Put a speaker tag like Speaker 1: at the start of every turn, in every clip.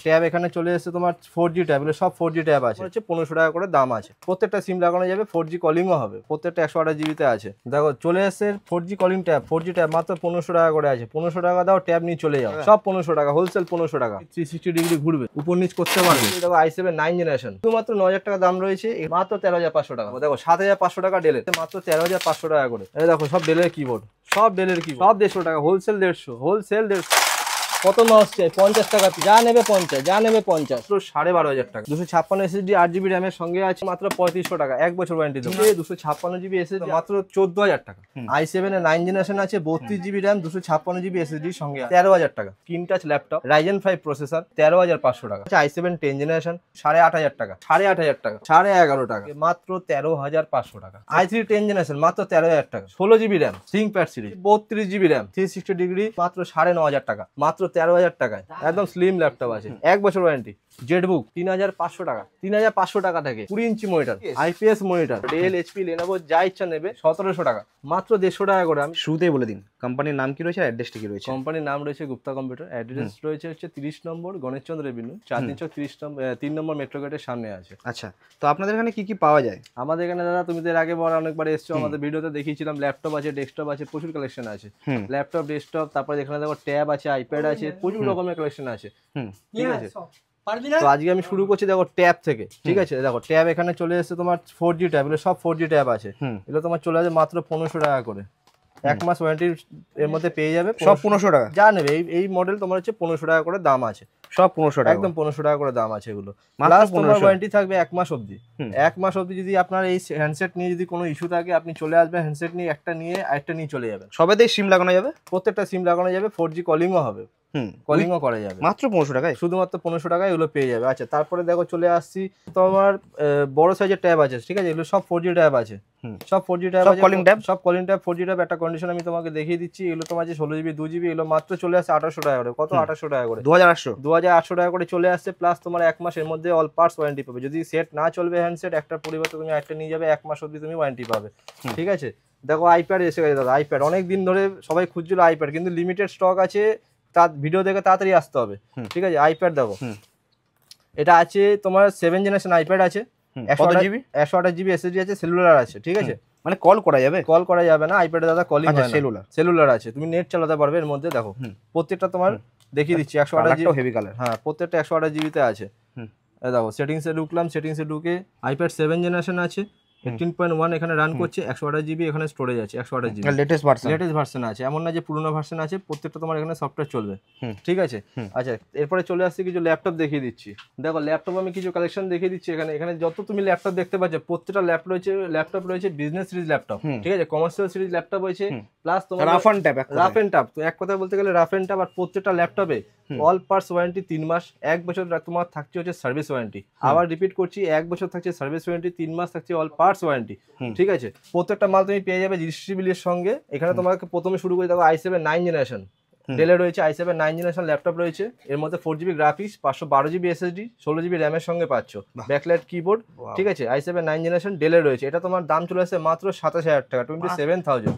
Speaker 1: Tab এখানে চলে এসেছে তোমার 4G ট্যাব, এগুলো সব 4G ট্যাব আছে, হচ্ছে 1500 টাকা করে দাম আছে। প্রত্যেকটা সিম লাগানো যাবে, 4G কলিংও হবে, প্রত্যেকটা 128 জিবিতে আছে। দেখো চলে এসেছে 4G calling tab, 4G tab মাত্র 1500 টাকা করে আছে। 1500 টাকা দাও, ট্যাব নিয়ে চলে যাও, সব 1500 টাকা, হোলসেল 1500 টাকা, 360 ডিগ্রি ঘুরবে, উপর নিচ করতে পারবে। দেখো i7 9 জেনারেশন, শুধুমাত্র 9000 টাকা দাম রয়েছে, মাত্র 13500 টাকা। দেখো 7500 টাকা ডেলের, মাত্র 13500 টাকা করে। এই দেখো সব ডেলের কিবোর্ড, সব ডেলের কিবোর্ড, সব 150 টাকা, হোলসেল 150, হোলসেল 150। কত মাউস চাই? 50 টাকা, যা নেবে 50, যা নেবে 50, 12,500 টাকা। 256 SSD 8GB র্যামের সঙ্গে আছে মাত্র 3500 টাকা, 1 বছর ওয়ারেন্টি দেবো। 256GB SSD মাত্র 14,000 টাকা। i7 এর 9 জেনারেশন আছে, 32GB র্যাম, 256GB SSD সঙ্গে 13,000 টাকা। Screen touch laptop, Ryzen 5 processor, 13,500 টাকা। i7 10 জেনারেশন 8,500 টাকা, 8,500 টাকা, 11,500 টাকা, মাত্র 13,500 টাকা। i3 10 জেনারেশন মাত্র 13,000 টাকা, 16GB RAM, ThinkPad series, 32GB RAM, 360 degree, মাত্র 9,500 টাকা, মাত্র 13,000 টাকায় একদম স্লিম ল্যাপটপ আছে, 1 বছর ওয়ারেন্টি। জেটবুক 3,500 টাকা, 3,500 টাকা থেকে 20 ইঞ্চি monitor, IPS monitor, Dell, HP, Lenovo যা ইচ্ছা নেবে 1700 টাকা, মাত্র 150 টাকা করে। আমি
Speaker 2: শুরুতেই বলে দিন কোম্পানির নাম কি রয়েছে, অ্যাড্রেসটা কি রয়েছে?
Speaker 1: কোম্পানির নাম রয়েছে গুপ্তা কম্পিউটার, অ্যাড্রেস রয়েছে হচ্ছে 30 নম্বর গণেশচন্দ্র এভিনিউ, 3 নম্বর মেট্রো গেটের সামনে আছে।
Speaker 2: আচ্ছা, তো আপনাদের এখানে কি কি পাওয়া যায়?
Speaker 1: আমাদের এখানে দাদা তুমি তো এর আগে অনেকবার এসছো, আমাদের ভিডিওতে দেখিয়েছিলাম, ল্যাপটপ আছে, ডেস্কটপ আছে, প্রচুর কালেকশন আছে। ল্যাপটপ, ডেস্কটপ, তারপরে এখানে দেখো ট্যাব আছে, আইপ্যাড আছে, প্রচুর রকমের কালেকশন আছে। ঠিক আছে, তো আজকে আমি শুরু করছি দেখো ট্যাব থেকে। ঠিক আছে, দেখো ট্যাব এখানে চলে এসেছে তোমার 4G ট্যাব, এগুলো সব 4G ট্যাব আছে, এগুলো তোমার চলে আসে মাত্র 1500 টাকা করে। 1 মাস ওয়ারেন্টি এর মধ্যে পেয়ে যাবে,
Speaker 2: সব 1500 টাকা
Speaker 1: যা নেবে। এই মডেল তোমার হচ্ছে 1500 টাকা করে দাম আছে,
Speaker 2: সব 1500 টাকা,
Speaker 1: একদম 1500 টাকা করে দাম আছে এগুলো। প্লাস তোমার ওয়ারেন্টি থাকবে 1 মাস অবধি। 1 মাস অবধি যদি আপনার এই হ্যান্ডসেট নিয়ে যদি কোনো ইস্যু থাকে, আপনি চলে আসবেন হ্যান্ডসেট নিয়ে, একটা নিয়ে আরেকটা নিয়ে চলে যাবেন।
Speaker 2: সবেতেই সিম লাগানো যাবে,
Speaker 1: প্রত্যেকটা সিম লাগানো যাবে, 4G কলিংও হবে, কলিংও করা যাবে,
Speaker 2: মাত্র 1500 টাকায়,
Speaker 1: শুধুমাত্র 1500 টাকায় এগুলো পেয়ে যাবে। আচ্ছা, তারপরে দেখো চলে আসছি তোমার বড় সাইজের ট্যাব আছে। ঠিক আছে, এগুলো সব 4G ট্যাব আছে, সব 4G ট্যাব আছে,
Speaker 2: কলিং ট্যাব,
Speaker 1: সব কলিং ট্যাব 4G ট্যাব। একটা কন্ডিশন আমি তোমাকে দেখিয়ে দিচ্ছি, এগুলো তোমার যে 16GB 2GB, এগুলো মাত্র চলে আসছে 2800 টাকা করে। কত? 2800 টাকা করে, 2800 টাকা করে চলে আসছে। প্লাস তোমার 1 মাসের মধ্যে অল পার্টস ওয়ারেন্টি পাবে। যদি সেট না চলবে হ্যান্ডসেট, একটার পরিবর্তে তুমি একটা নিয়ে যাবে, 1 মাস অবধি তুমি ওয়ারেন্টি পাবে। ঠিক আছে, দেখো আইপ্যাড এসে গেছে দাদা। আইপ্যাড অনেক দিন ধরে সবাই খুঁজছিল আইপ্যাড, কিন্তু লিমিটেড স্টক আছে, তার ভিডিও দেখে তাড়াতাড়ি আসতে হবে। ঠিক আছে, আইপ্যাড দেখো, এটা আছে তোমার 7 জেনারেশন আইপ্যাড আছে, 128GB SSD আছে, সেলুলার আছে। ঠিক আছে,
Speaker 2: মানে কল করা যাবে?
Speaker 1: কল করা যাবে না আইপ্যাডে দাদা, কলিং হয় না, সেলুলার আছে, তুমি নেট চালাতে পারবে এর মধ্যে। দেখো প্রত্যেকটা তোমার দেখিয়ে দিচ্ছি, 128GB
Speaker 2: হেভি কালার,
Speaker 1: হ্যাঁ, প্রত্যেকটা 128GB আছে। দেখো সেটিংসে ঢুকলাম, সেটিংসে ঢুকে আইপ্যাড 7 জেনারেশন আছে, 18.1 এখানে রান করছে, 128GB এখানে স্টোরেজ আছে, 128GB
Speaker 2: লেটেস্ট
Speaker 1: ভার্সন আছে, এমন না যে পুরোনো ভার্সন আছে, প্রত্যেকটা তোমার এখানে সফটওয়্যার চলবে। ঠিক আছে, আচ্ছা এরপরে চলে আসছে কিছু ল্যাপটপ দেখিয়ে দিচ্ছি। দেখো ল্যাপটপ আমি কিছু কালেকশন দেখিয়ে দিচ্ছি। এখানে যত তুমি ল্যাপটপ দেখতে পাচ্ছ, প্রত্যেকটা ল্যাপটপ রয়েছে বিজনেস সিরিজ ল্যাপটপ, ঠিক আছে, কমার্শিয়াল সিরিজ ল্যাপটপ রয়েছে, প্লাস তোমার রাফ এন্ড টাফ। তো এক কথা বলতে গেলে রাফ এন্ড টাফ। আর প্রত্যেকটা ল্যাপটপে অল পার্টস ওয়ারেন্টি 3 মাস, 1 বছর তোমার থাকছে হচ্ছে সার্ভিস ওয়ারেন্টি। আবার রিপিট করছি, 1 বছর থাকছে সার্ভিস ওয়ারেন্টি, 3 মাস থাকছে অল পার্টস ওয়ারেন্টি। ঠিক আছে, প্রত্যেকটা মাল তুমি পেয়ে যাবে জিএসটি বিলের সঙ্গে। এখানে তোমাকে প্রথমে শুরু করে দেখো i7 9 জেনারেশন ডেলে রয়েছে, i7 9 জেনারেশন ল্যাপটপ রয়েছে, এর মধ্যে 4GB graphics, 512GB SSD, 16GB র্যামের সঙ্গে পাচ্ছ, ব্যাকলাইট কিবোর্ড। ঠিক আছে, i7 9 জেনারেশন ডেলে রয়েছে, এটা তোমার দাম চলে আসছে মাত্র 27000 টাকা, 27,000।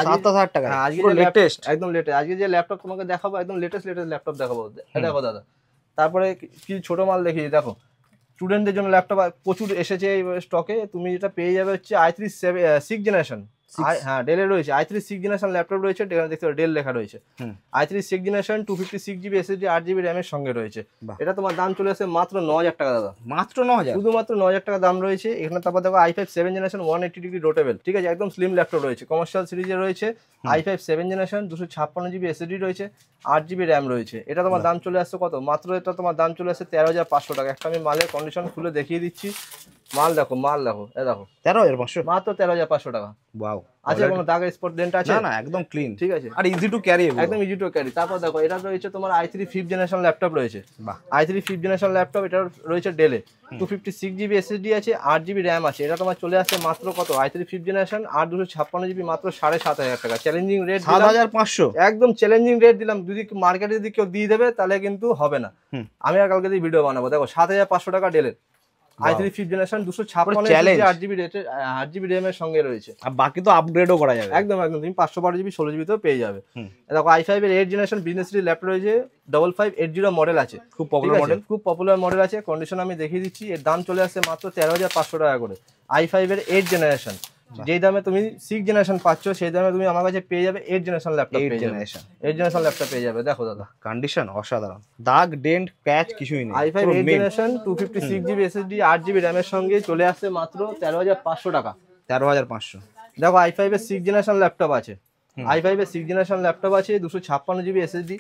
Speaker 2: 7000 টাকা,
Speaker 1: আজকে লেটেস্ট, একদম লেটেস্ট। আজকে যে ল্যাপটপ তোমাকে দেখাবো, একদম লেটেস্ট ল্যাপটপ দেখাবো। দেখো দাদা, তারপরে কিছু ছোট মাল দেখি। দেখো স্টুডেন্টদের জন্য ল্যাপটপ প্রচুর এসেছে এই স্টকে, তুমি যেটা পেয়ে যাবে হচ্ছে i3 6 জেনারেশন, হ্যাঁ ডেলের রয়েছে, i3 6 জেনারেশন ল্যাপটপ রয়েছে, এখানে দেখতে পারো ডেল লেখা রয়েছে, i3 6 generation, 256GB SSD, 8GB র্যামের সঙ্গে রয়েছে। এটা তোমার দাম চলে আসে মাত্র 9000 টাকা দাদা,
Speaker 2: মাত্র 9000,
Speaker 1: শুধুমাত্র 9000 টাকা দাম রয়েছে এখানে। তারপর দেখো i5 7 জেনারেশন 180 ডিগ্রি রোটেবল, ঠিক আছে, একদম স্লিম ল্যাপটপ রয়েছে, কমার্শিয়াল সিরিজে রয়েছে, i5 7 জেনারেশন, 256GB SSD রয়েছে, 8GB র্যাম রয়েছে। এটা তোমার দাম চলে আসছে কত? মাত্র এটা তোমার দাম চলে আসছে 13500 টাকা। একটা আমি মালের কন্ডিশন খুলে দেখিয়ে দিচ্ছি, মাল দেখো, এ দেখো
Speaker 2: 13500,
Speaker 1: মাত্র 13500 টাকা।
Speaker 2: ওয়াও,
Speaker 1: আছে কোনো দাগ স্পট ডেন্ট আছে?
Speaker 2: না একদম ক্লিন,
Speaker 1: ঠিক আছে,
Speaker 2: আর ইজি টু ক্যারি,
Speaker 1: একদম ইজি টু ক্যারি। তারপর দেখো এটা রয়েছে তোমার i3 5th জেনারেশন ল্যাপটপ রয়েছে, i3 5th জেনারেশন ল্যাপটপ, এটা রয়েছে ডেলে, 256GB SSD আছে, 8GB র্যাম আছে। এটা তোমার চলে আসছে মাত্র কত? i3 5th জেনারেশন আর 256GB, মাত্র 7500 টাকা। চ্যালেঞ্জিং রেট
Speaker 2: 7500,
Speaker 1: একদম চ্যালেঞ্জিং রেট দিলাম। যদি মার্কেটে যদি কেউ দিয়ে দেবে তাহলে কিন্তু হবে না, আমি আর কালকে দিয়ে ভিডিও বানাবো। দেখো 7500 টাকা ডেলের, i3 5th generation 256
Speaker 2: challenge।
Speaker 1: 8GB RAM এর সঙ্গে রয়েছে।
Speaker 2: আর বাকি তো আপগ্রেডও করা যাবে।
Speaker 1: একদম একদম, তুমি 512GB 16GB তেও পেয়ে যাবে। দেখো i5 এর 8th generation business series laptop রয়েছে, 5580 মডেল আছে,
Speaker 2: খুব পপুলার মডেল।
Speaker 1: খুব পপুলার মডেল আছে। কন্ডিশন আমি দেখিয়ে দিচ্ছি, এর দাম চলে আসছে মাত্র 13,500 টাকা করে। i5 এর 8th জেনারেশন, যেই দামে তুমি 6th জেনারেশন পাচ্ছ সেই দামে তুমি আমার কাছে পেয়ে যাবে 8th জেনারেশন ল্যাপটপ পেয়ে যাবে। 8th জেনারেশন ল্যাপটপ পেয়ে যাবে। দেখো দাদা,
Speaker 2: কন্ডিশন অসাধারণ, দাগ ডেন্ট প্যাচ কিছুই নেই।
Speaker 1: i5 8th generation 256GB SSD 8GB RAM এর সঙ্গে চলে আসছে মাত্র 13,500 টাকা।
Speaker 2: 13,500।
Speaker 1: দেখো i5 এর 6th জেনারেশন ল্যাপটপ আছে, i5 এর 6th জেনারেশন ল্যাপটপ আছে, 256GB SSD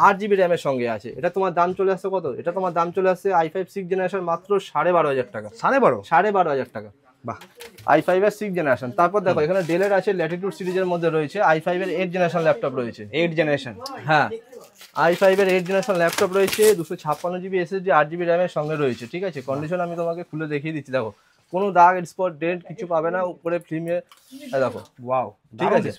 Speaker 1: 8GB RAM এর সঙ্গে আছে। এটা তোমার দাম চলে আসছে কত? এটা তোমার দাম চলে আসছে i5 6th জেনারেশন মাত্র 12,500 টাকা। 12,500 টাকা।
Speaker 2: বাহ।
Speaker 1: i5 এর 6th জেনারেশন। তারপর দেখো এখানে ডেলের আছে, ল্যাটিটিউড সিরিজের মধ্যে রয়েছে, i5 এর 8th জেনারেশন ল্যাপটপ রয়েছে।
Speaker 2: 8 জেনারেশন,
Speaker 1: হ্যাঁ, i5 এর 8th জেনারেশন ল্যাপটপ রয়েছে, 256GB SSD 8GB RAM এর সঙ্গে রয়েছে। ঠিক আছে, কন্ডিশন আমি তোমাকে খুলে দেখিয়ে দিচ্ছি। দেখো কোনো দাগ স্পট ডেন্ট কিছু পাবে না, উপরে ফিল্মে দেখো।
Speaker 2: ওয়াও,
Speaker 1: ঠিক আছে,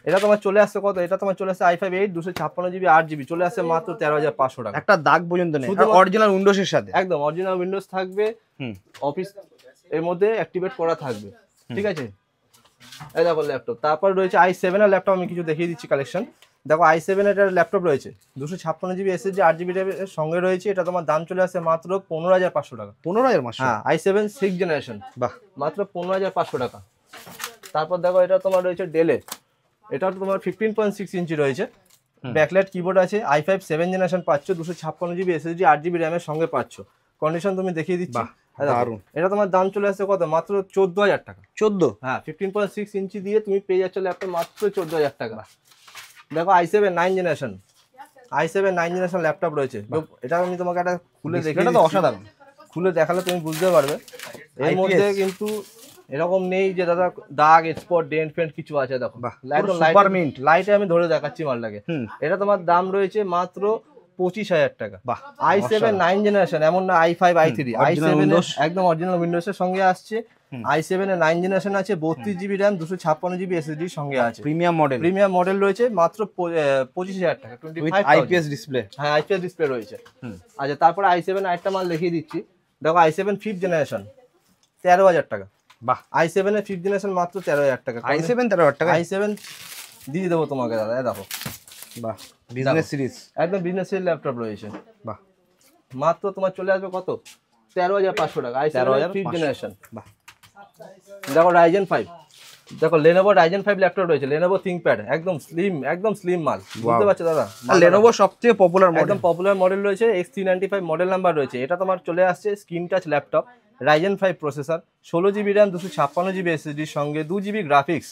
Speaker 1: এটা তোমার চলে আসছে কত? এটা তোমার চলে আসছে i5 8 256GB 8GB, চলে আসছে মাত্র 13,500 টাকা।
Speaker 2: একটা দাগ পর্যন্ত নেই, অরিজিনাল উইন্ডোজ এর সাথে।
Speaker 1: একদম অরিজিনাল উইন্ডোজ থাকবে, অফিস এর মধ্যে অ্যাক্টিভেট করা থাকবে। ঠিক আছে, এই দেখো ল্যাপটপ। তারপর রয়েছে i7 এর ল্যাপটপ, আমি কিছু দেখিয়ে দিচ্ছি কালেকশন। দেখো i7 এর ল্যাপটপ রয়েছে, 256GB SSD 8GB RAM এর সঙ্গে রয়েছে। এটা তোমার দাম চলে আসছে মাত্র 15,500 টাকা।
Speaker 2: 15,500?
Speaker 1: হ্যাঁ, i7 6th জেনারেশন,
Speaker 2: বাহ,
Speaker 1: মাত্র 15,500 টাকা। তারপর দেখো এটা তোমার রয়েছে ডেলের, এটা তোমার 15.6 ইঞ্চি রয়েছে, ব্যাকলাইট কিবোর্ড আছে, i5 7th জেনারেশন পাচ্ছ, 256GB SSD 8GB RAM এর সঙ্গে পাচ্ছ। কন্ডিশন তুমি দেখিয়ে দিচ্ছি। দারুন। এটা তোমার দাম চলে আসছে কত? মাত্র 14,000 টাকা।
Speaker 2: 14?
Speaker 1: হ্যাঁ, 15.6 ইঞ্চি দিয়ে তুমি পেয়ে যাচ্ছ ল্যাপটপ মাত্র 14,000 টাকা। দেখো i7 9th generation, i7 9th generation laptop রয়েছে। এটা আমি তোমাকে একটা খুলে দেখি,
Speaker 2: এটা তো অসাধারণ,
Speaker 1: খুলে দেখালে তুমি বুঝতে পারবে। এর মধ্যে কিন্তু এরকম নেই যে দাদা দাগ স্পট ডেন্ট ফেন্ট কিছু আছে। দেখো
Speaker 2: সুপার মিন্ট,
Speaker 1: লাইটে আমি ধরে দেখাচ্ছি মালটাকে। এটা তোমার দাম রয়েছে মাত্র 25,000 টাকা। i7 9th জেনারেশন, এমন না i5 i3, i7 একদম অরিজিনাল উইন্ডোজ এর সঙ্গে আসছে। i7 এর 9th জেনারেশন আছে, 32GB RAM 256GB SSD সঙ্গে আছে। প্রিমিয়াম মডেল রয়েছে, মাত্র 25,000 টাকা।
Speaker 2: IPS display.
Speaker 1: হ্যাঁ, IPS ডিসপ্লে রয়েছে। আচ্ছা, তারপরে i7 আরেকটা মাল দেখিয়ে দিচ্ছি। দেখো i7 5th জেনারেশন 13,000 টাকা।
Speaker 2: বাহ,
Speaker 1: i7 এর 5th জেনারেশন মাত্র 13,000 টাকা।
Speaker 2: i7 13,000 টাকা?
Speaker 1: i7 দিয়ে দেবো তোমাকে দাদা। দেখো,
Speaker 2: বাহ, বিজনেস সিরিজ,
Speaker 1: একদম বিজনেস সিরিজ ল্যাপটপ রয়েছে।
Speaker 2: বাহ,
Speaker 1: মাত্র তোমার চলে আসবে কত? 13,500 টাকা। i7 5th generation.
Speaker 2: বাহ।
Speaker 1: দেখো Ryzen 5, দেখো Lenovo Ryzen 5 ল্যাপটপ রয়েছে, Lenovo ThinkPad, একদম স্লিম মাল। বুঝতে পারছো দাদা?
Speaker 2: Lenovo সবচেয়ে পপুলার মডেল,
Speaker 1: একদম পপুলার মডেল রয়েছে, X395 মডেল নাম্বার রয়েছে। এটা তোমার চলে আসছে screen touch laptop, Ryzen 5 processor, 16GB RAM 256GB SSD সঙ্গে 2GB গ্রাফিক্স।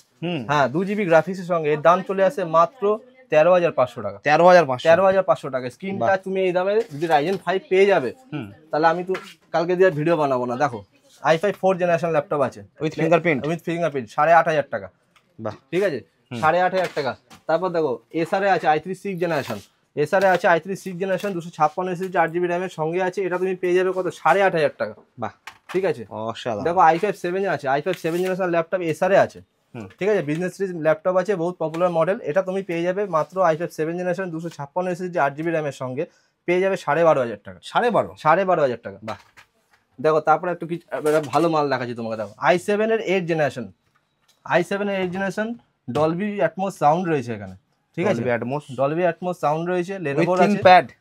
Speaker 1: হ্যাঁ, 2GB গ্রাফিক্সের সঙ্গে এর দাম চলে আসে মাত্র 13,500 টাকা। 13,500 টাকা। স্ক্রিন টাচ তুমি এই দামে যদি Ryzen 5 পেয়ে যাবে, তাহলে আমি তো কালকে দিয়ে ভিডিও বানাবো না। দেখো i5 4th জেনারেশন ল্যাপটপ আছে,
Speaker 2: উইথ ফিঙ্গারপ্রিন্ট,
Speaker 1: 8,500 টাকা।
Speaker 2: বাহ,
Speaker 1: ঠিক আছে, 8,500 টাকা। তারপর দেখো এসআর আছে i3 6th generation, i3 6th generation 256 SSD 8GB RAM এর সঙ্গে আছে। এটা তুমি পেয়ে যাবে কত? 8,500 টাকা।
Speaker 2: বাহ,
Speaker 1: ঠিক আছে,
Speaker 2: অসাধারণ।
Speaker 1: দেখো i5 7 আছে, i5 7 জেনারেশন ল্যাপটপ এসআর আছে। ঠিক আছে, বিজনেস সিরিজ ল্যাপটপ আছে, বহুত পপুলার মডেল। এটা তুমি পেয়ে যাবে মাত্র i5 7 generation 256 SSD 8GB RAM এর সঙ্গে পেয়ে যাবে 12,500 টাকা। 12,500 টাকা।
Speaker 2: বাহ।
Speaker 1: দেখো তারপরে একটু কিছু ভালো মাল দেখাচ্ছি তোমাকে। দেখো i7 এর 8th জেনারেশন, i7 এর 8th generation Dolby atoms sound রয়েছে এখানে। ঠিক আছে, ডলবি অ্যাটমস সাউন্ড রয়েছে। Lenovo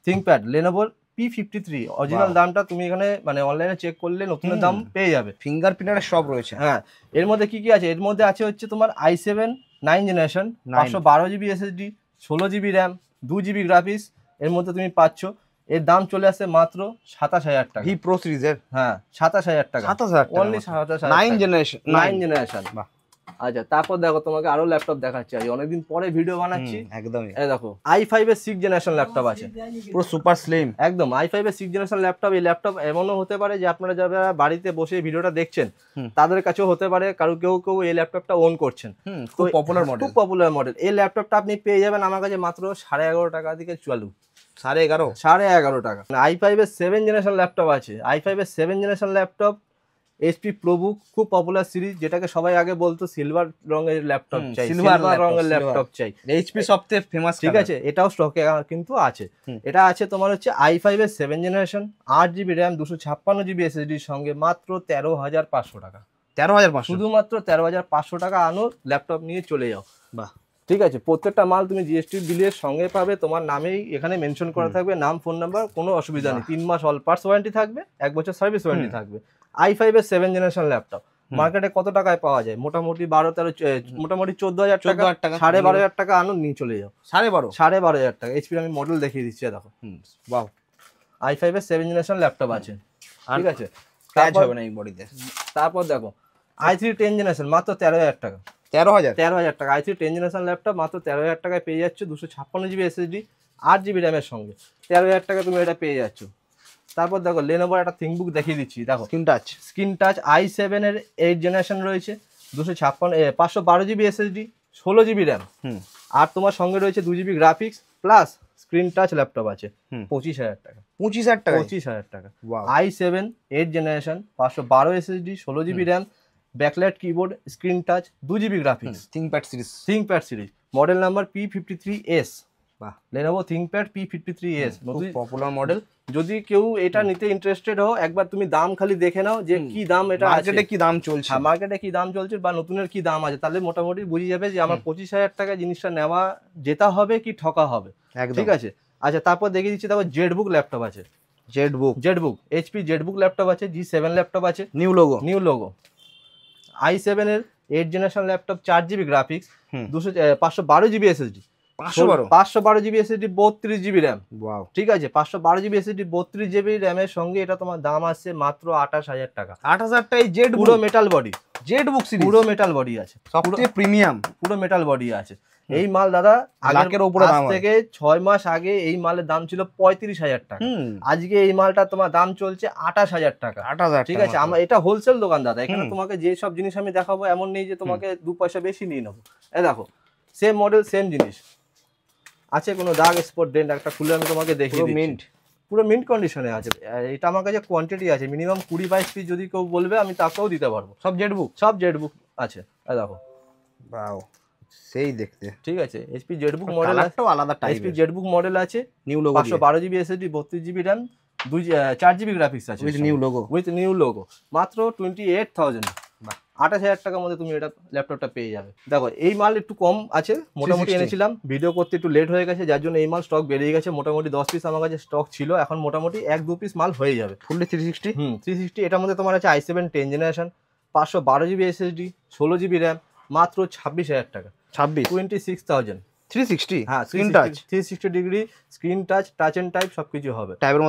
Speaker 1: ThinkPad Lenovo P53 original দামটা তুমি এখানে মানে অনলাইনে চেক করলে নতুন দাম পেয়ে যাবে।
Speaker 2: ফিঙ্গারপ্রিন্টের সব রয়েছে।
Speaker 1: হ্যাঁ, এর মধ্যে কি আছে? এর মধ্যে আছে হচ্ছে তোমার i7 9th generation 512GB SSD 16GB RAM 2GB graphics এর মধ্যে তুমি পাচ্ছ। এর দাম চলে আসছে মাত্র 27,000 টাকা।
Speaker 2: ভি প্রো সিরিজের,
Speaker 1: হ্যাঁ 27,000 টাকা।
Speaker 2: 27,000
Speaker 1: অনলি 27,000। 9th generation.
Speaker 2: বাহ।
Speaker 1: আচ্ছা, তারপর দেখো তোমাকে আরো ল্যাপটপ দেখাচ্ছি। আজ অনেকদিন পরে ভিডিও বানাচ্ছি।
Speaker 2: একদমই।
Speaker 1: এই দেখো i5 এর 6th জেনারেশন ল্যাপটপ আছে,
Speaker 2: পুরো সুপার স্লিম।
Speaker 1: একদম i5 এর 6th জেনারেশন ল্যাপটপ। এই ল্যাপটপ এমনও হতে পারে যে আপনারা যারা বাড়িতে বসে ভিডিওটা দেখছেন তাদের কাছেও হতে পারে, কারো কেউ এই ল্যাপটপটা ওন করছেন।
Speaker 2: খুব পপুলার
Speaker 1: মডেল। এই ল্যাপটপটা আপনি পেয়ে যাবেন আমার কাছে মাত্র 11.5 টাকা থেকে চালু।
Speaker 2: 11.5
Speaker 1: টাকা। i5 এর 7 জেনারেশন ল্যাপটপ আছে, i5 এর 7 জেনারেশন ল্যাপটপ এইচপি প্রোবুক খুব পপুলার সিরিজ, যেটাকে সবাই আগে বলতো সিলভার রঙের ল্যাপটপ চাই,
Speaker 2: সিলভার
Speaker 1: সিলভার রঙের ল্যাপটপ চাই।
Speaker 2: এইচপি সবথেকে ফেমাস,
Speaker 1: ঠিক আছে, এটাও স্টকে কিন্তু আছে। এটা আছে তোমার হচ্ছে i5 এর 7 জেনারেশন, 8GB র্যাম, 256GB এসএসডির সঙ্গে মাত্র 13,500 টাকা।
Speaker 2: 13,500
Speaker 1: শুধুমাত্র 13,500 টাকা আনো, ল্যাপটপ নিয়ে চলে যাও।
Speaker 2: বাহ,
Speaker 1: ঠিক আছে, প্রত্যেকটা মাল তুমি জিএসটি বিলের সঙ্গে পাবে, তোমার নামেই এখানে মেনশন করা থাকবে, নাম, ফোন নাম্বার, কোনো অসুবিধা নেই। 3 মাস অল পার্টস ওয়ারেন্টি থাকবে, 1 বছর সার্ভিস ওয়ারেন্টি থাকবে। i5 এর 7 জেনারেশন ল্যাপটপ মার্কেটে কত টাকায় পাওয়া যায়? মোটামুটি 14,000 টাকা, 12,500 টাকা আনো, নিয়ে চলে যাও। 12,500 টাকা। এইচপি আমি মডেল দেখিয়ে দিচ্ছি, দেখো।
Speaker 2: বাহ,
Speaker 1: i5 এর 7 জেনারেশন ল্যাপটপ আছে, ঠিক আছে।
Speaker 2: কাজ হবে না এই বডিতে।
Speaker 1: তারপর দেখো i3 10 জেনারেশন মাত্র 13,000 টাকা। 13,000 টাকা i3 10 জেনারেশন ল্যাপটপ মাত্র 13,000 টাকায় পেয়ে যাচ্ছ, 256GB এসএসডি, 8GB র্যামের সঙ্গে 13,000 টাকা তুমি এটা পেয়ে যাচ্ছ। তারপর দেখো লেনোভোর একটা থিংকবুক দেখিয়ে দিচ্ছি, দেখো স্ক্রিন টাচ i7 এর 8 জেনারেশন রয়েছে, 512GB এসএসডি, 16GB র্যাম, আর তোমার সঙ্গে রয়েছে 2GB graphics plus screen touch laptop আছে, 25,000 টাকা। 25,000 টাকা। i7 8 generation, 512 SSD, 16GB RAM, backlight keyboard, screen touch, 2GB graphics, ThinkPad series, model number P53s। বাহ, Lenovo ThinkPad P53s,
Speaker 2: popular model.
Speaker 1: যদি কেউ এটা নিতে ইন্টারেস্টেড হও, একবার তুমি দাম খালি দেখে নাও যে কি দাম এটা আছে,
Speaker 2: মার্কেটে কি দাম চলছে,
Speaker 1: মার্কেটে কি দাম চলছে বা নতুনের কি দাম আছে, তাহলে মোটামুটি বুঝে যাবে যে আমার 25,000 টাকা জিনিসটা নেওয়া যেটা হবে কি ঠকা হবে। ঠিক আছে, আচ্ছা তারপর দেখিয়ে দিচ্ছি, দেখো জেডবুক ল্যাপটপ আছে, জেডবুক এইচপি জেডবুক ল্যাপটপ আছে, G7 ল্যাপটপ আছে, নিউ লোগো। i7 এর 8 generation laptop, 4GB graphics, 512GB SSD, 512GB SSD, 32GB RAM. ঠিক আছে, 512GB এসএসডি, 32GB র্যামের সঙ্গে এটা তোমার দাম আসছে মাত্র 28,000 টাকা।
Speaker 2: 28,000 টাকায় জেডবুক,
Speaker 1: পুরো মেটাল বডি,
Speaker 2: জেডবুক সিরিজ,
Speaker 1: পুরো মেটাল বডি আছে,
Speaker 2: সবচেয়ে প্রিমিয়াম,
Speaker 1: পুরো মেটাল বডি আছে। এই মাল দাদা
Speaker 2: লাখের উপরে দাম,
Speaker 1: থেকে 6 মাস আগে এই মালের দাম ছিল 35,000 টাকা, আজকে এই মালটা তোমার দাম চলছে 28,000 টাকা। ঠিক আছে, আমরা এটা হোলসেল দোকান দাদা, এখানে তোমাকে যে সব জিনিস আমি দেখাবো এমন নেই যে তোমাকে 2 পয়সা বেশি নিয়ে নেবো। এই দেখো সেম মডেল সেম জিনিস আছে, কোনো দাগ স্পট ডেন্ট, একটা খুলে আমি তোমাকে দেখিয়ে দিচ্ছি, পুরো মিন্ট কন্ডিশনে আছে। এটা আমার কাছে কোয়ান্টিটি আছে মিনিমাম 20-22 পিস, যদি কেউ বলবে আমি তাকেও দিতে পারবো। সব জেডবুক আছে, এই দেখো।
Speaker 2: বাও, সেই দেখতে।
Speaker 1: ঠিক আছে, এইচপি জেডবুক মডেল আছে,
Speaker 2: আলাদা টাইপ
Speaker 1: এইচপি জেডবুক মডেল আছে, new logo, 512GB SSD, 32GB RAM, 4GB graphics আছে উইথ নিউ লোগো, মাত্র 28,000। 28,000 টাকার মধ্যে তুমি এটা ল্যাপটপটা পেয়ে যাবে। দেখো এই মাল একটু কম আছে, মোটামুটি এনেছিলাম, ভিডিও করতে একটু লেট হয়ে গেছে, যার জন্য এই মাল স্টক বেরিয়ে গেছে। মোটামুটি 10 পিস আমার কাছে স্টক ছিল, এখন মোটামুটি 1-2 পিস মাল হয়ে যাবে।
Speaker 2: ফুললি 360,
Speaker 1: 360। এটার মধ্যে তোমার আছে i7 10 generation, 512GB SSD, 16GB RAM, মাত্র 26,000 টাকা। 26,000।
Speaker 2: 360,
Speaker 1: হ্যাঁ, screen touch, 360 degree screen touch, touch and type সবকিছু হবে,
Speaker 2: ট্যাবের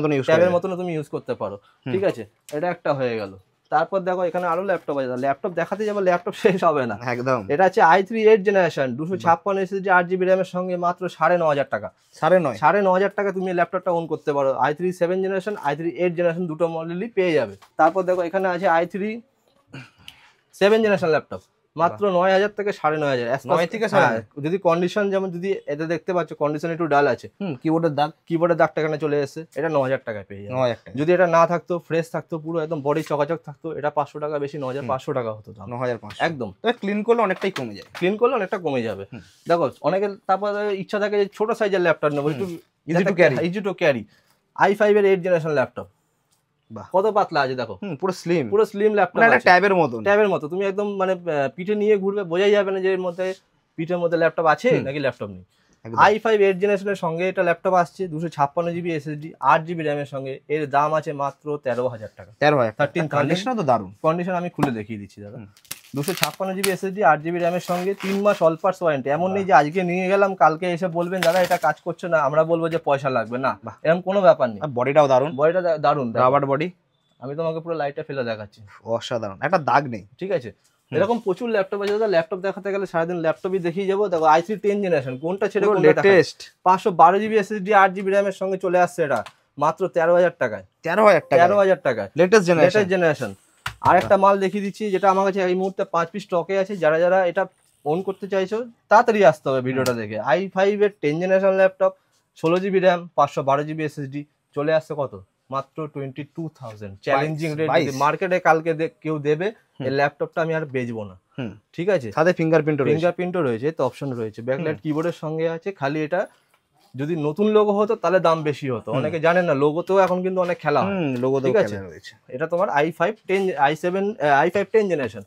Speaker 2: মতন
Speaker 1: তুমি ইউজ করতে পারো। ঠিক আছে, এটা একটা হয়ে গেল। তারপর দেখো এখানে আরো ল্যাপটপ আছে, ল্যাপটপ দেখাতে যাবো ল্যাপটপ শেষ হবে না একদম। এটা আছে i3 8 জেনারেশন, 256 এসএসডি, 8GB র্যামের সঙ্গে মাত্র 9,500 টাকা। 9,500 টাকা তুমি ল্যাপটপটা ওন করতে পারো। i3 7 জেনারেশন, i3 8 জেনারেশন দুটো মডেলই পেয়ে যাবে। তারপর দেখো এখানে আছে i3 7 জেনারেশন ল্যাপটপ, মাত্র 9,000 থেকে 9,500। যদি কন্ডিশন, যেমন যদি এটা দেখতে পাচ্ছ কন্ডিশন একটু ডাল আছে, কিবোর্ডের দাগটা এখানে চলে এসেছে, এটা 9,000 টাকায় পেয়ে যাবে। যদি এটা না থাকতো, ফ্রেশ থাকতো, পুরো একদম বডি চকাচক থাকতো, এটা 500 টাকা বেশি, 9,500 টাকা হতো দাম। 9,500 একদম।
Speaker 2: ক্লিন করলে অনেকটাই কমে যাবে।
Speaker 1: দেখো অনেকে তারপর ইচ্ছা থাকে যে ছোট সাইজের ল্যাপটপ নেবো, একটু ইজি টু ক্যারি। i5 এর 8 জেনারেশন ল্যাপটপ, কত পাতলা আছে দেখো, পুরো স্লিম ল্যাপটপ, ট্যাবের মতো। তুমি একদম মানে পিঠে নিয়ে ঘুরবে, বোঝাই যাবে না যে এর মধ্যে পিঠের মধ্যে ল্যাপটপ আছে নাকি ল্যাপটপ নেই। i5 8 জেনারেশনের সঙ্গে এটা ল্যাপটপ আসছে, 256GB এসএসডি, 8GB র্যামের সঙ্গে। এর দাম আছে মাত্র 13,000 টাকা। 13,000 তো দারুণ কন্ডিশন, আমি খুলে দেখিয়ে দিচ্ছি দাদা। 256GB এসএসডি, 8GB র্যামের সঙ্গে 3 মাস অল পার্টস ওয়ারেন্টি। এমন নেই যে আজকে নিয়ে গেলাম কালকে এসে বলবেন দাদা এটা কাজ করছে না, আমরা বলবো যে পয়সা লাগবে না, এরকম কোনো ব্যাপার নেই।
Speaker 2: বডিটা দারুণ,
Speaker 1: রাবার বডি। আমি তোমাকে পুরো লাইটটা ফেলে দেখাচ্ছি,
Speaker 2: অসাধারণ, একটা দাগ নেই। ঠিক আছে,
Speaker 1: এরকম প্রচুর ল্যাপটপ আছে দাদা। ল্যাপটপ দেখাতে গেলে সারাদিন ল্যাপটপই দেখিয়ে যাবো। দেখো i3 10 জেনারেশন, কোনটা ছেড়ে কোনটা
Speaker 2: লেটেস্ট,
Speaker 1: 512GB এসএসডি, 8GB র্যামের সঙ্গে চলে আসছে, এটা মাত্র 13,000 টাকায়। 13,000 টাকায় লেটেস্ট জেনারেশন। আরেকটা মাল দেখিয়ে দিচ্ছি, যেটা আমার কাছে এই মুহূর্তে 5 পিস স্টকে আছে। যারা এটা অন করতে চাইছো তাড়াতাড়ি আসতে হবে ভিডিওটা দেখে। i5 এর 10 generation laptop, 16GB RAM, 512GB SSD, চলে আসছে কত মাত্র 22,000 চ্যালেঞ্জিং রেট। মার্কেটে কালকে কেউ দেবে এই ল্যাপটপটা আমি আর বেচবো না, ঠিক আছে।
Speaker 2: সাথে
Speaker 1: ফিঙ্গারপ্রিন্টও রয়েছে, তো অপশন রয়েছে, ব্যাকলাইট কিবোর্ডের সঙ্গে আছে। খালি এটা যদি নতুন লোগো হতো তাহলে দাম বেশি হতো, অনেকে জানেন না লোগোতেও এখন কিন্তু অনেক খেলা হয়, ঠিক আছে। এটা তোমার i5 10 জেনারেশন,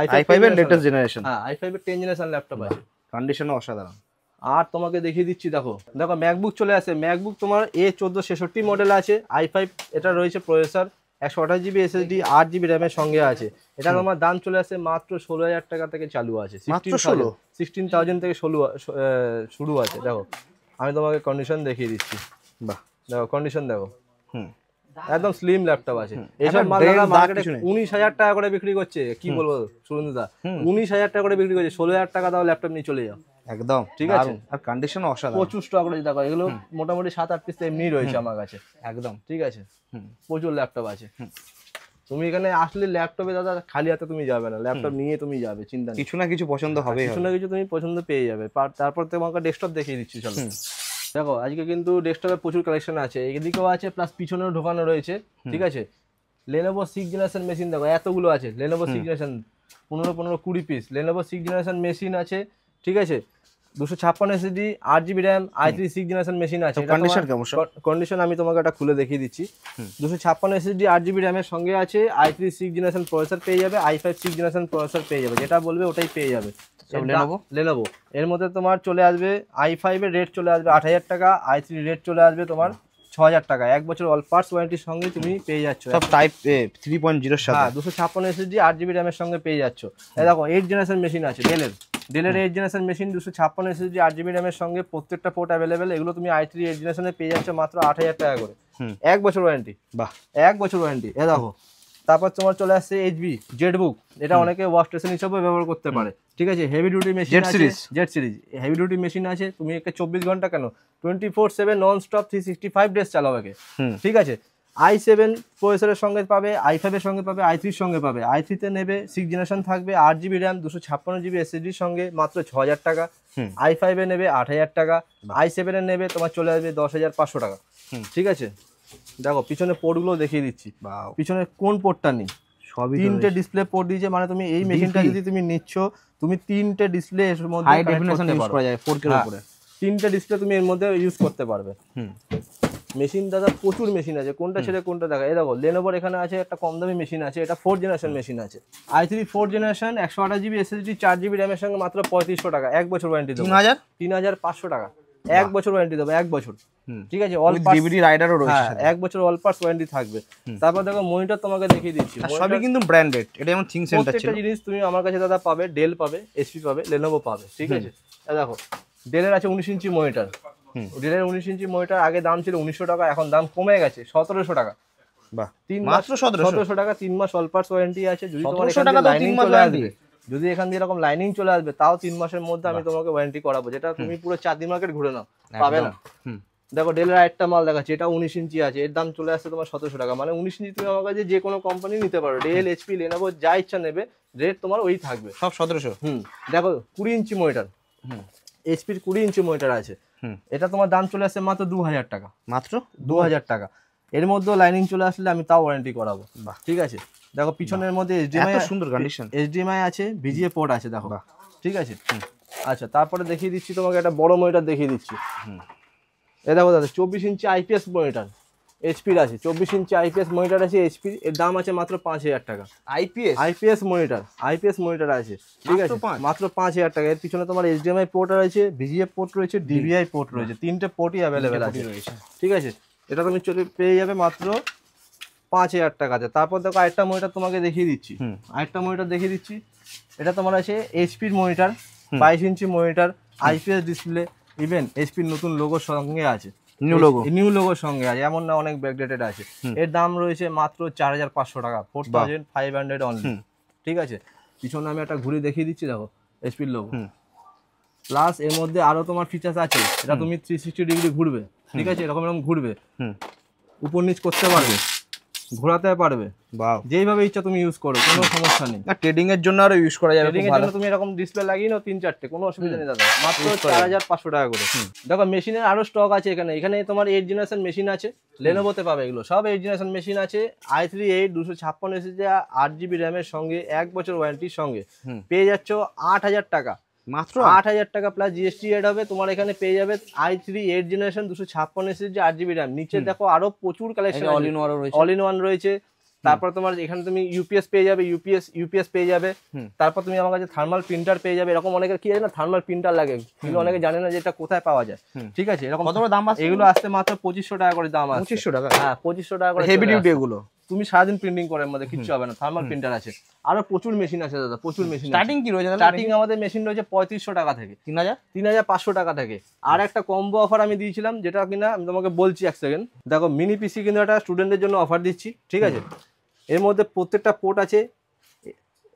Speaker 2: i5 এর লেটেস্ট জেনারেশন,
Speaker 1: হ্যাঁ i5 এর 10 জেনারেশন ল্যাপটপ আছে,
Speaker 2: কন্ডিশনও অসাধারণ।
Speaker 1: আর তোমাকে দেখিয়ে দিচ্ছি, দেখো ম্যাকবুক চলে আসে। ম্যাকবুক তোমার A1466 মডেল আছে, i5 এটা রয়েছে প্রসেসর, 128GB SSD, 8GB র্যামের সঙ্গে আছে। এটা তোমার দাম চলে আসে মাত্র 16,000 টাকা থেকে চালু আছে, 16,000 থেকে শুরু আছে। দেখো আমি তোমাকে কন্ডিশন দেখিয়ে দিচ্ছি,
Speaker 2: বাহ
Speaker 1: দেখো কন্ডিশন দেখো, একদম স্লিম ল্যাপটপ আছে। এইসব মাল মার্কেটে 19,000 টাকা করে বিক্রি করছে, কি বলবো সুরেন্দ্রদা, 19,000 টাকা করে বিক্রি করছে, 16,000 টাকা দাও ল্যাপটপ নিয়ে চলে যাও,
Speaker 2: একদম ঠিক আছে। আর কন্ডিশন অসাধারণ,
Speaker 1: প্রচুর স্টক রয়েছে। দেখো এগুলো মোটামুটি 7-8 পিস এমনি রয়েছে আমার কাছে,
Speaker 2: একদম
Speaker 1: ঠিক আছে। প্রচুর ল্যাপটপ আছে, তুমি এখানে আসলে ল্যাপটপে দাদা খালি হাতে তুমি যাবে না, ল্যাপটপ নিয়ে তুমি যাবে, চিন্তা নেই,
Speaker 2: কিছু না কিছু পছন্দ হবে,
Speaker 1: কিছু না কিছু তুমি পছন্দ পেয়ে যাবে। তারপর তোমাকে ডেস্কটপ দেখিয়ে দিচ্ছি, চলো। দেখো আজকে কিন্তু ডেস্কটপে প্রচুর কালেকশন আছে, এদিকেও আছে প্লাস পিছনেও ঢোকানো রয়েছে, ঠিক আছে। Lenovo 6 জেনারেশন মেশিন দেখো এতগুলো আছে, Lenovo 6 generation 15-20 piece Lenovo 6 generation machine আছে, ঠিক আছে। 256 SSD, 8GB RAM, i3 6 generation machine আছে।
Speaker 2: কন্ডিশন কেমন?
Speaker 1: কন্ডিশন আমি তোমাকে এটা খুলে দেখিয়ে দিচ্ছি। 256 SSD, 8GB RAM এর সঙ্গে আছে, i3 6 জেনারেশন প্রসেসর পেয়ে যাবে, i5 6 জেনারেশন প্রসেসর পেয়ে যাবে, যেটা বলবে ওটাই পেয়ে যাবে। Lenovo এর মধ্যে তোমার চলে আসবে i5 এর রেট চলে আসবে 8,000 টাকা, i3 রেট চলে আসবে তোমার 6,000 টাকা। 1 বছর অল পার্টস ওয়ারেন্টির সঙ্গে তুমি পেয়ে যাচ্ছ,
Speaker 2: সব টাইপ 3.0 এর সাথে।
Speaker 1: হ্যাঁ 256 SSD, 8GB RAM এর সঙ্গে পেয়ে যাচ্ছ। এই দেখো 8 জেনারেশন মেশিন আছে ডেলের 8 generation machine, 256 SSD, 8GB RAM এর সঙ্গে প্রত্যেকটা পোর্ট অ্যাভেলেবেল। এগুলো তুমি i3 8 জেনারেশনে পেয়ে যাচ্ছ মাত্র 8,000 টাকা করে, 1 বছর ওয়ারেন্টি। বাহ, 1 বছর ওয়ারেন্টি। এই দেখো তারপর তোমার চলে আসছে HP জেটবুক, এটা অনেকে ওয়ার্ক স্টেশন হিসেবে ব্যবহার করতে পারে, ঠিক আছে। হেভি ডিউটি মেশিন আছে, jet series heavy duty machine আছে। তুমি একে 24 ঘন্টা কেন 24/7 নন স্টপ 365 ডেজ চালাও একে, ঠিক আছে। i7 প্রসেসরের সঙ্গে পাবে, i5 এর সঙ্গে পাবে, i3 এর সঙ্গে পাবে। i3 তে নেবে 6 জেনারেশন থাকবে, 8GB RAM, 256GB SSD এর সঙ্গে মাত্র 6,000 টাকা। i5 এ নেবে 8,000 টাকা, i7 এ নেবে তোমার চলে আসবে 10,500 টাকা, ঠিক আছে। দেখো পিছনে পোর্টগুলো দেখিয়ে দিচ্ছি, পিছনে কোন পোর্টটা নেই, সবই 3টে ডিসপ্লে পোর্ট দিয়েছে। মানে তুমি এই মেশিনটা যদি তুমি নিচ্ছ, তুমি 3টে ডিসপ্লে এর মধ্যে
Speaker 2: হাই ডেফিনিশন ইউজ করা যায় 4K এর উপরে,
Speaker 1: 3টে ডিসপ্লে তুমি এর মধ্যে ইউজ করতে পারবে। মেশিন দাদা প্রচুর মেশিন আছে, কোনটা ছেড়ে কোনটা দেখা। এই দেখো Lenovo এখানে আছে একটা কম দামি মেশিন আছে, এটা 4 জেনারেশন মেশিন আছে, i3 4 generation, 128GB SSD, 4GB RAM এর সঙ্গে মাত্র 3500 টাকা, 1 বছর ওয়ারেন্টি দেবো। 3,500 টাকা, 1 বছর ওয়ারেন্টি দেবো, 1 বছর, ঠিক আছে। অল
Speaker 2: DVD রাইডারও রয়েছে,
Speaker 1: 1 বছর অল পার্টস ওয়ারেন্টি থাকবে। তারপর দেখো মনিটর তোমাকে দেখিয়ে দিচ্ছি,
Speaker 2: সবই কিন্তু ব্র্যান্ডেড। এটা যেমন থিং সেন্টার ছিল,
Speaker 1: প্রত্যেকটা জিনিস তুমি আমার কাছে দাদা পাবে, ডেল পাবে, HP পাবে, Lenovo পাবে, ঠিক আছে। দেখো ডেলের আছে 19 ইঞ্চি মনিটর, ডেলের 19 ইঞ্চি মনিটর আগে দাম ছিল 1900 টাকা, এখন দাম কমে গেছে 1700 টাকা।
Speaker 2: বাহ,
Speaker 1: 3
Speaker 2: মাত্র
Speaker 1: 1700 টাকা, 3 মাস অল পার্টস ওয়ারেন্টি আছে। যদি তোমার এখান দিয়ে লাইনিং চলে আসবে, যদি এখান দিয়ে এরকম লাইনিং চলে আসবে, তাও 3 মাসের মধ্যে আমি তোমাকে ওয়ারেন্টি করাবো, যেটা তুমি পুরো 4 দিন মার্কেট ঘুরে নাও পাবে না। দেখো ডেলের আরেকটা মাল দেখাচ্ছি, এটা 19 ইঞ্চি আছে, এর দাম চলে আসছে তোমার 1700 টাকা। মানে 19 ইঞ্চি তুমি আমার কাছে যে কোনো কোম্পানি নিতে পারো, ডেল, HP, Lenovo যা ইচ্ছা নেবে, রেট তোমার ওই থাকবে
Speaker 2: সব 1700।
Speaker 1: দেখো 20 ইঞ্চি মনিটর, HP এর 20 ইঞ্চি মনিটর আছে, এটা তোমার দাম চলে আসছে মাত্র 2,000 টাকা,
Speaker 2: মাত্র
Speaker 1: 2,000 টাকা। এর মধ্যে লাইনিং চলে আসলে আমি তাও ওয়ারেন্টি করাবো, ঠিক আছে। দেখো পিছনের মধ্যে HDMI,
Speaker 2: সুন্দর কন্ডিশন,
Speaker 1: HDMI আছে, VGA পোর্ট আছে, দেখো, ঠিক আছে। আচ্ছা তারপরে দেখিয়ে দিচ্ছি তোমাকে একটা বড় মনিটর দেখিয়ে দিচ্ছি। এই দেখো দাদা 24 ইঞ্চি IPS মনিটর HP এর আছে, 24 ইঞ্চি IPS মনিটর আছে HP, এর দাম আছে মাত্র 5,000 টাকা। IPS মনিটর আছে, ঠিক আছে, মাত্র 5,000 টাকা। এর পিছনে তোমার HDMI পোর্ট রয়েছে, VGA পোর্ট রয়েছে, DVI পোর্ট রয়েছে, 3টে পোর্টই অ্যাভেলেবেল আছে, ঠিক আছে। এটা তুমি পেয়ে যাবে মাত্র 5,000 টাকাতে। তারপর দেখো আরেকটা মনিটর তোমাকে দেখিয়ে দিচ্ছি, এটা তোমার আছে HP এর মনিটর, 22 ইঞ্চি monitor, IPS display, even HP এর নতুন লোগোর সঙ্গে আছে, নিউ লোগোর সঙ্গে আছে, এমন না অনেক ব্যাকডেটেড আছে। এর দাম রয়েছে মাত্র 4,500 টাকা, 4,500 অনলি, ঠিক আছে। পিছনে আমি একটা ঘুরে দেখিয়ে দিচ্ছি, দেখো HP এর লোগো, প্লাস এর মধ্যে আরো তোমার ফিচার্স আছে, এটা তুমি 360 ডিগ্রি ঘুরবে, ঠিক আছে, এরকম ঘুরবে, উপর নিচ করতে পারবে, ঘোরাতে পারবে,
Speaker 2: বাহ,
Speaker 1: যেইভাবে ইচ্ছা তুমি ইউজ করো, কোনো সমস্যা নেই।
Speaker 2: না ট্রেডিং এর জন্য আরো ইউজ করা যাবে,
Speaker 1: ট্রেডিং এর জন্য তুমি এরকম ডিসপ্লে লাগিয়ে নাও 3-4টে, কোনো অসুবিধা নেই দাদা, মাত্র 4500 টাকা করে। দেখো মেশিনের আরো স্টক আছে এখানে তোমার 8 জেনারেশন মেশিন আছে, লেনোভোতে পাবে এগুলো সব 8 জেনারেশন মেশিন আছে। i3 8 256 এসএসডি 8GB র্যামের সঙ্গে 1 বছর ওয়ারেন্টির সঙ্গে পেয়ে যাচ্ছ 8000 টাকা,
Speaker 2: মাত্র
Speaker 1: 8000 টাকা প্লাস জিএসটি এড হবে। তোমার এখানে পেয়ে যাবে i3 8 generation 256 SSD 8GB RAM. নিচে দেখো আরো প্রচুর কালেকশন অল ইন ওয়ান রয়েছে। তারপর তোমার এখানে তুমি ইউপিএস পেয়ে যাবে, ইউপিএস পেয়ে যাবে। তারপর তুমি আমার কাছে থার্মাল প্রিন্টার পেয়ে যাবে। এরকম অনেকের কি আছে না, থার্মাল প্রিন্টার লাগে, কিন্তু অনেকে জানে না যে এটা কোথায় পাওয়া যায়। ঠিক আছে, এরকম
Speaker 2: কত দাম আছে
Speaker 1: এগুলো আসতে মাত্র 2500 টাকা করে দাম আছে।
Speaker 2: 2500 টাকা?
Speaker 1: হ্যাঁ 2500 টাকা করে।
Speaker 2: হেভি ডিউটি এগুলো,
Speaker 1: তুমি সারাদিন প্রিন্টিং করার মধ্যে কিচ্ছু হবে না। থার্মাল প্রিন্টার আছে, আরো প্রচুর মেশিন আছে দাদা, প্রচুর মেশিন।
Speaker 2: স্টার্টিং কি রয়েছে?
Speaker 1: স্টার্টিং আমাদের মেশিন রয়েছে 3500 টাকা থেকে 3500 টাকা থেকে। আর একটা কম্বো অফার আমি দিয়েছিলাম, যেটা কিনা আমি তোমাকে বলছি এক সেকেন্ড। দেখো মিনি পিসি কিন্তু একটা স্টুডেন্টদের জন্য অফার দিচ্ছি, ঠিক আছে। এর মধ্যে প্রত্যেকটা পোর্ট আছে,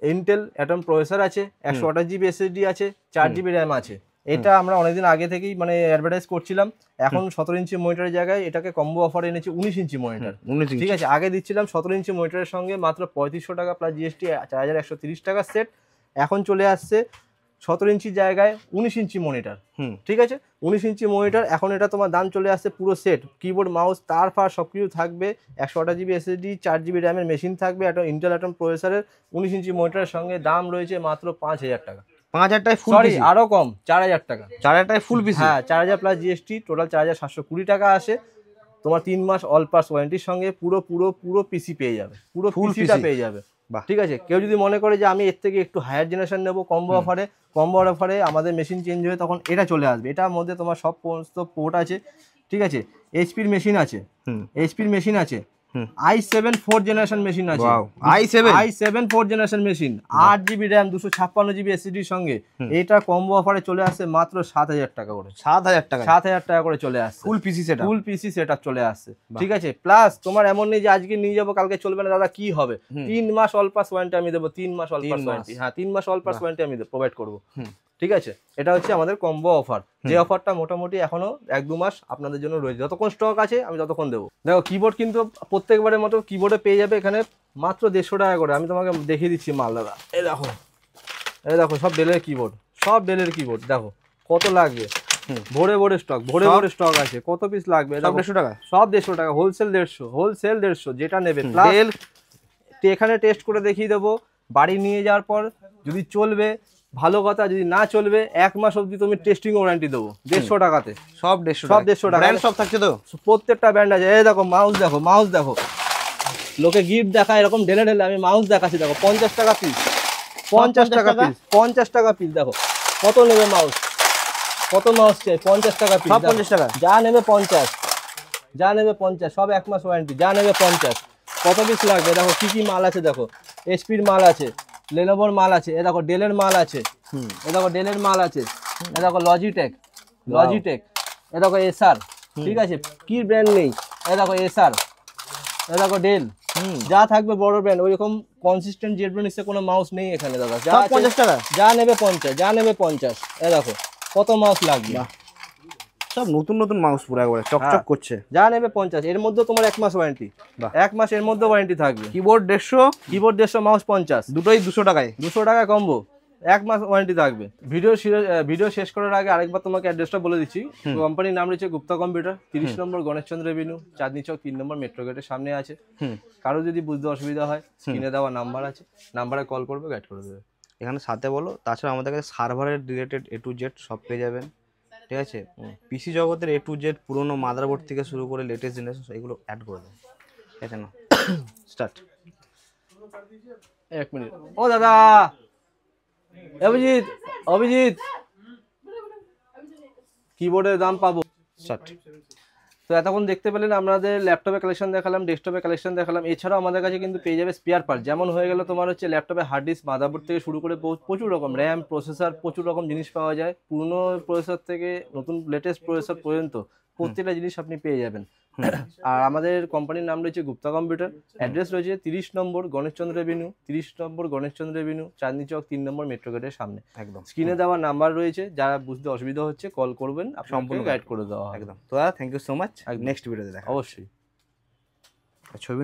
Speaker 1: ইন্টেল অ্যাটম প্রসেসর আছে, 128GB এসএসডি আছে, 4GB র্যাম আছে। এটা আমরা অনেকদিন আগে থেকেই মানে অ্যাডভার্টাইজ করছিলাম। এখন 17 ইঞ্চি মনিটরের জায়গায় এটাকে কম্বো অফারে এনেছি 19 ইঞ্চি মনিটর, ঠিক আছে। আগে দিচ্ছিলাম 17 ইঞ্চি মনিটরের সঙ্গে মাত্র 3500 টাকা প্লাস জিএসটি 4130 টাকা সেট। এখন চলে আসছে 17 ইঞ্চির জায়গায় 19 ইঞ্চি মনিটর, ঠিক আছে। 19 ইঞ্চি মনিটর এখন এটা তোমার দাম চলে আসছে পুরো সেট, কিবোর্ড মাউস তার ফার সব কিছু থাকবে, 128GB এসএসডি 4GB র্যামের মেশিন থাকবে, একটা ইন্টেল অ্যাটম প্রসেসরের 19 ইঞ্চি মনিটরের সঙ্গে দাম রয়েছে মাত্র 5000 টাকা।
Speaker 2: 5000 টাকায় ফুল
Speaker 1: সরি আরো কম, 4000 টাকা।
Speaker 2: 4000 টাকায় ফুল পিসি? হ্যাঁ
Speaker 1: 4000 প্লাস জিএসটি টোটাল 4720 টাকা আসে। তোমার 3 মাস অল পার্টস ওয়ারেন্টির সঙ্গে পুরো পিসি পেয়ে যাবে, পুরো পিসিটা পেয়ে যাবে, ঠিক আছে। কেউ যদি মনে করে যে আমি এর থেকে একটু হায়ার জেনারেশন নেবো কম্বো অফারে আমাদের মেশিন চেঞ্জ হয়ে তখন এটা চলে আসবে। এটার মধ্যে তোমার সব সমস্ত পোর্ট আছে, ঠিক আছে। এইচপির মেশিন আছে, i7 4th জেনারেশন মেশিন আছে, i7 4th generation machine, 8GB RAM 256GB এসএসডির সঙ্গে। এটা কম্বো অফারে চলে আসছে মাত্র 7000 টাকা করে। 7000 টাকা করে চলে আসছে ফুল পিসি সেটআপ চলে আসছে, ঠিক আছে। প্লাস তোমার এমন নেই যে আজকে নিয়ে যাবো কালকে চলবে না দাদা, কি হবে? 3 মাস অল পাস ওয়ারেন্টি আমি দেবো, 3 মাস অল পাস ওয়ারেন্টি। হ্যাঁ 3 মাস অল পাস ওয়ারেন্টি আমি প্রোভাইড করবো, ঠিক আছে। এটা হচ্ছে আমাদের কম্বো অফার, যে অফারটা মোটামুটি এখনো 1-2 মাস আপনাদের জন্য রয়েছে, যতক্ষণ স্টক আছে আমি ততক্ষণ দেবো। দেখো কিবোর্ড কিন্তু প্রত্যেকবারের মতো কিবোর্ডে পেয়ে যাবে এখানে মাত্র 150 টাকা করে। আমি তোমাকে দেখিয়ে দিচ্ছি মাল দাদা, এই দেখো সব ডেলের কিবোর্ড, দেখো কত লাগবে, ভরে স্টক আছে। কত পিস লাগবে? সব 150 টাকা, হোলসেল 150 যেটা নেবে। প্লাস এখানে টেস্ট করে দেখিয়ে দেবো, বাড়ি নিয়ে যাওয়ার পর যদি চলবে ভালো কথা, যদি না চলবে 1 মাস অবধি তুমি টেস্টিং ওয়ারেন্টি দেবো 150 টাকাতে। সব 150 টাকা
Speaker 2: সব থাকছে তো,
Speaker 1: প্রত্যেকটা ব্র্যান্ড আছে। এই দেখো মাউস দেখো, লোকে গিফট দেখায় এরকম ঢেলে আমি মাউস দেখাচ্ছি। দেখো 50 টাকা পিস, 50 টাকা পিস। দেখো কত নেবে মাউস, কত মাউস চাই? 50 টাকা পিস, 50 টাকা। যা নেবে 50, সব 1 মাস ওয়ারেন্টি, যা নেবে 50। কত পিস লাগবে? দেখো কি মাল আছে, দেখো এইচপির মাল আছে, লেনোভোর মাল আছে, এ দেখো ডেলের মাল আছে, এ দেখো লজিটেক, এ দেখো এসআর, ঠিক আছে। কি ব্র্যান্ড নেই, এ দেখো এসআর, এ দেখো ডেল, যা থাকবে বড় ব্র্যান্ড। ওইরকম কনসিস্টেন্ট জেড ব্র্যান্ড কোনো মাউস নেই এখানে দাদা। যা 50 টাকা, যা নেবে 50। এ দেখো কত মাউস লাগবে,
Speaker 2: সব নতুন মাউস পুরো একবারে চকচক করছে।
Speaker 1: যা নেবে 50, এর মধ্যে তোমার 1 মাস ওয়ারেন্টি, 1 মাস এর মধ্যে ওয়ারেন্টি থাকবে।
Speaker 2: কিবোর্ড 150,
Speaker 1: মাউস 50,
Speaker 2: দুটোই 200 টাকায়,
Speaker 1: 200 টাকা কম্বো, 1 মাস ওয়ারেন্টি থাকবে। ভিডিও শেষ করার আগে আরেকবার তোমাকে অ্যাড্রেসটা বলে দিচ্ছি। কোম্পানির নাম রয়েছে গুপ্তা কম্পিউটার, 30 নম্বর গণেশচন্দ্র এভিনিউ, চাঁদনি চক 3 নম্বর মেট্রো গেটের সামনে আছে। কারো যদি বুঝতে অসুবিধা হয় স্ক্রিনে দেওয়া নাম্বার আছে, নাম্বারে কল করবে, গাইড করে দেবে।
Speaker 2: এখানে সাথে বলো। তাছাড়া আমাদের কাছে সার্ভারের রিলেটেড A to Z সব পেয়ে যাবেন, ঠিক আছে। পিসি জগতের A to Z পুরোনো মাদারবোর্ড থেকে শুরু করে লেটেস্ট জেনারেশন এগুলো অ্যাড করে দেয়, ঠিক আছে না? স্টার্ট।
Speaker 1: 1 মিনিট। ও দাদা, অভিজিৎ কিবোর্ডের দাম পাবো।
Speaker 2: স্টার্ট।
Speaker 1: তো এতক্ষণ দেখতে পেলেন আমাদের ল্যাপটপে কালেকশন দেখালাম, ডেস্কটপে কালেকশন দেখালাম। এছাড়াও আমাদের কাছে কিন্তু পেয়ে যাবে স্পেয়ার পার্ট, যেমন হয়ে গেল তোমার হচ্ছে ল্যাপটপে হার্ড ডিস্ক, মাদারবোর্ড থেকে শুরু করে প্রচুর রকম র্যাম, প্রসেসর, প্রচুর রকম জিনিস পাওয়া যায়। পুরনো প্রসেসর থেকে নতুন লেটেস্ট প্রসেসর পর্যন্ত প্রত্যেকটা জিনিস আপনি পেয়ে যাবেন। আর আমাদের কোম্পানির নাম রয়েছে গুপ্তা কম্পিউটার, অ্যাড্রেস রয়েছে 30 নম্বর গণেশচন্দ্র এভিনিউ, চাঁদনি চক 3 নম্বর মেট্রো গেটের সামনে। একদম স্ক্রিনে দেওয়া নাম্বার রয়েছে, যারা বুঝতে অসুবিধা হচ্ছে কল করবেন, সম্পূর্ণ গাইড করে দেওয়া হবে।
Speaker 2: একদম। তো thank you so much. Next ভিডিওতে দেখা
Speaker 1: অবশ্যই।
Speaker 2: ছবি